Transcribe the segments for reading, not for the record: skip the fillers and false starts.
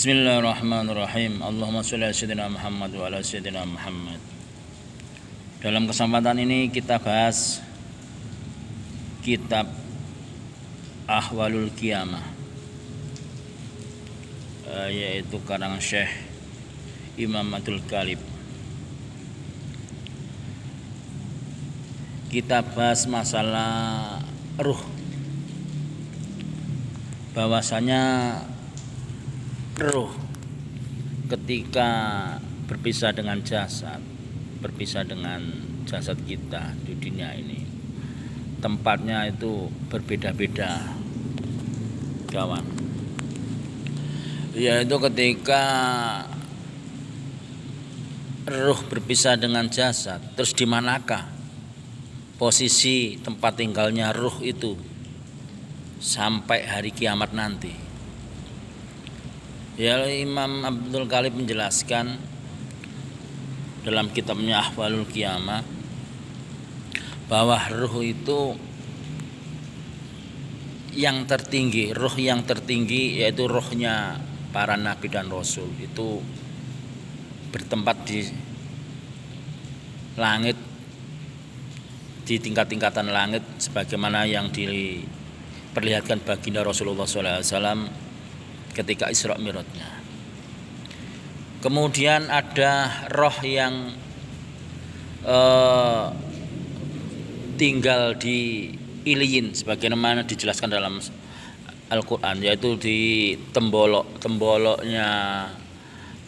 Bismillahirrahmanirrahim. Allahumma sholli ala sayyidina Muhammad wa ala sayyidina Muhammad. Dalam kesempatan ini kita bahas kitab Ahwalul Qiyamah, yaitu karangan Syekh Imam Abdul Ghalib. Kita bahas masalah ruh, bahwasanya ruh ketika berpisah dengan jasad kita di dunia ini, tempatnya itu berbeda-beda, kawan. Yaitu ketika ruh berpisah dengan jasad, terus di manakah posisi tempat tinggalnya ruh itu sampai hari kiamat nanti? Ya, Imam Abdul Ghalib menjelaskan dalam kitabnya Ahwalul Qiyamah bahwa ruh itu yang tertinggi, ruh yang tertinggi yaitu ruhnya para nabi dan rasul itu bertempat di langit, di tingkat-tingkatan langit sebagaimana yang diperlihatkan baginda Rasulullah SAW ketika Isra Mi'rajnya. Kemudian ada roh yang tinggal di Iliyin sebagaimana dijelaskan dalam Al-Quran, yaitu di temboloknya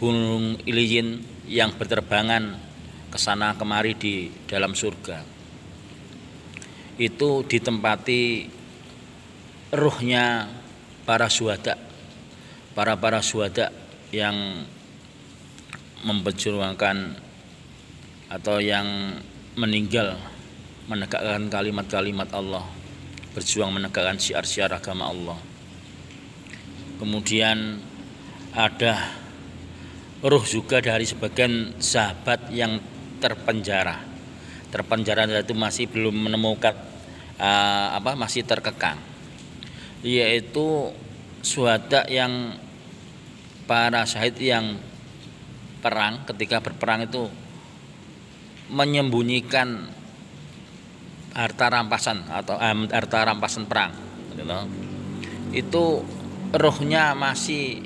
gunung Iliyin yang berterbangan ke sana kemari di dalam surga. Itu ditempati ruhnya para syuhada, para syuhada yang memperjuangkan atau yang meninggal menegakkan kalimat-kalimat Allah, berjuang menegakkan syiar-syiar agama Allah. Kemudian ada ruh juga dari sebagian sahabat yang terpenjara itu masih belum menemukan masih terkekang, yaitu syuhada yang para syahid yang perang, ketika berperang itu menyembunyikan harta rampasan atau harta rampasan perang, itu rohnya masih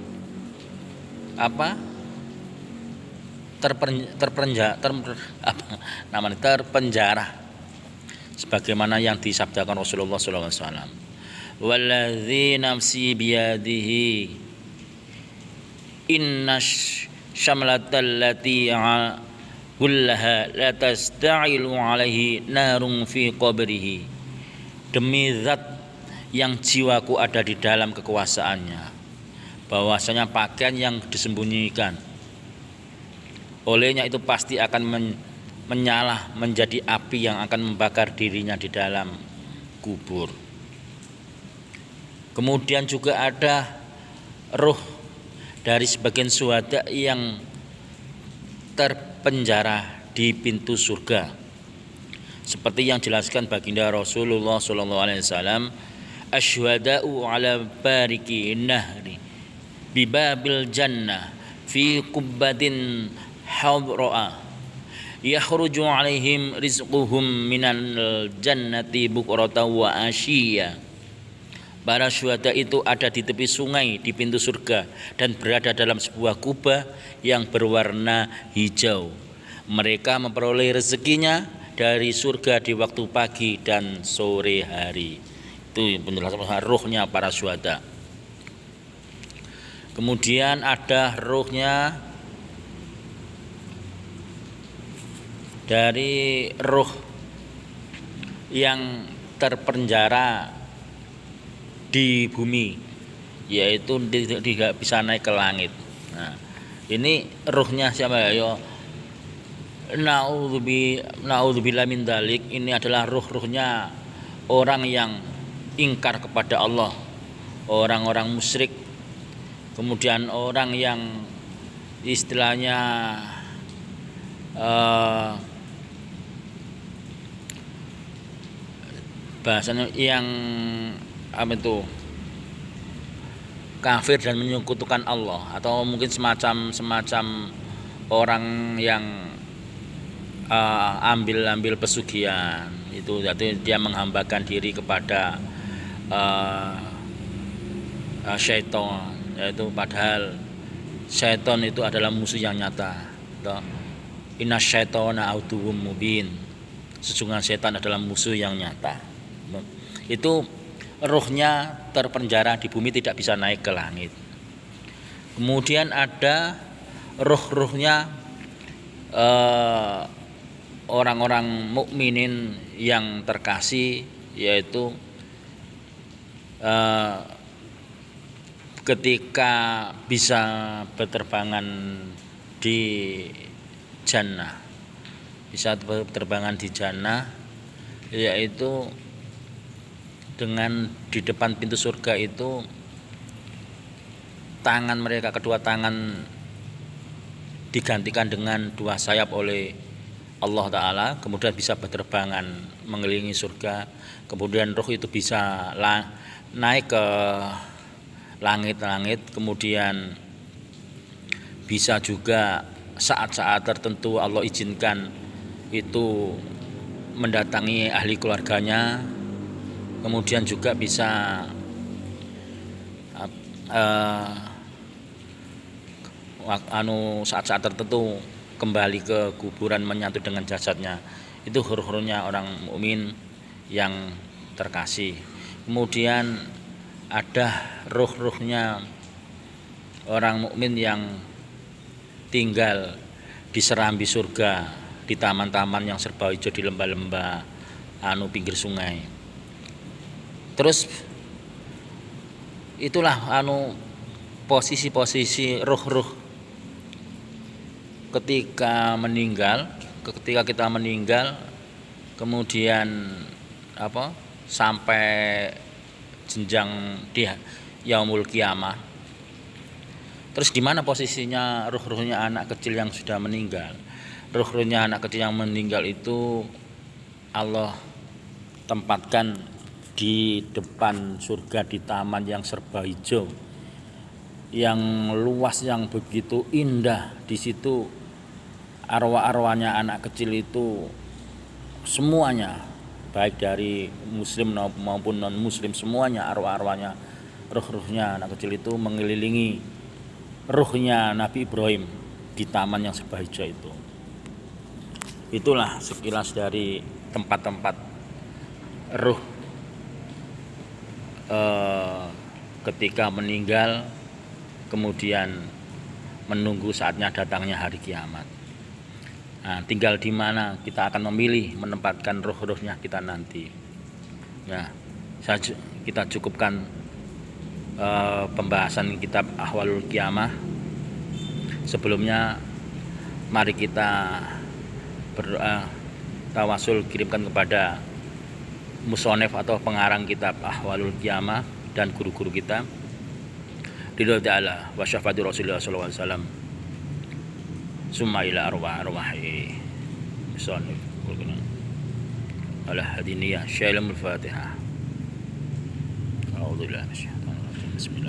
terpenjara sebagaimana yang disabdakan Rasulullah SAW. Walladzi nafsi biyadihi inna syamlatal lati kullaha la tasta'ilu alaihi narun fi qabrihi. Demi zat yang jiwaku ada di dalam kekuasaannya, bahwasanya pakaian yang disembunyikan olehnya itu pasti akan menyala menjadi api yang akan membakar dirinya di dalam kubur. Kemudian juga ada ruh dari sebagian syuhada yang terpenjara di pintu surga, seperti yang dijelaskan baginda Rasulullah SAW, asyhada'u ala bariki nahri bibabil jannah fi qubbatin hadra'a yakhruju alaihim rizquhum minal jannati bukratan wa ashiya. Para syuhada itu ada di tepi sungai di pintu surga dan berada dalam sebuah kubah yang berwarna hijau. Mereka memperoleh rezekinya dari surga di waktu pagi dan sore hari. Itu penjelasan ruhnya para syuhada. Kemudian ada ruhnya dari ruh yang terpenjara di bumi, yaitu tidak bisa naik ke langit. Nah, ini ruhnya siapa ya? Na'udzubillah min dzalik. Ini adalah ruh-ruhnya orang yang ingkar kepada Allah, orang-orang musyrik, kemudian orang yang istilahnya bahasanya yang kafir dan menyekutukan Allah, atau mungkin semacam orang yang ambil pesugihan itu, jadi dia menghambakan diri kepada syaitan, yaitu padahal syaitan itu adalah musuh yang nyata. Inna syaitana aduwwum mubin, sesungguhnya setan adalah musuh yang nyata. Itu ruhnya terpenjara di bumi, tidak bisa naik ke langit. Kemudian ada ruh-ruhnya orang-orang mukminin yang terkasih, yaitu ketika bisa berterbangan di jannah, yaitu dengan di depan pintu surga itu tangan mereka, kedua tangan digantikan dengan dua sayap oleh Allah Ta'ala, kemudian bisa berterbangan mengelilingi surga. Kemudian roh itu bisa naik ke langit-langit, kemudian bisa juga saat-saat tertentu Allah izinkan itu mendatangi ahli keluarganya, kemudian juga bisa saat-saat tertentu kembali ke kuburan menyatu dengan jasadnya. Itu ruh-ruhnya orang mukmin yang terkasih. Kemudian ada ruh-ruhnya orang mukmin yang tinggal di serambi surga, di taman-taman yang serba hijau, di lembah-lembah pinggir sungai. Terus itulah posisi-posisi ruh-ruh ketika kita meninggal, kemudian sampai jenjang di yaumul kiamah. Terus di mana posisinya ruh-ruhnya anak kecil yang sudah meninggal? Ruh-ruhnya anak kecil yang meninggal itu Allah tempatkan di depan surga, di taman yang serba hijau, yang luas, yang begitu indah. Di situ arwah-arwahnya anak kecil itu semuanya, baik dari muslim maupun non muslim, semuanya arwah-arwahnya, ruh-ruhnya anak kecil itu mengelilingi ruhnya Nabi Ibrahim di taman yang serba hijau itu. Itulah sekilas dari tempat-tempat ruh ketika meninggal, kemudian menunggu saatnya datangnya hari kiamat. Nah, tinggal di mana kita akan memilih menempatkan ruh-ruhnya kita nanti. Nah, kita cukupkan pembahasan kitab Ahwalul Qiyamah. Sebelumnya mari kita berdoa tawasul, kirimkan kepada musonef atau pengarang kitab Ahwalul Qiyamah dan guru-guru kita, ridho ta'ala wa syafati Rasulullah sallallahu alaihi wasallam, summa ila arwahi musonef ala hadiniyah syailamul fatihah. A'udzubillahi minasyaitonir rajim. Bismillah.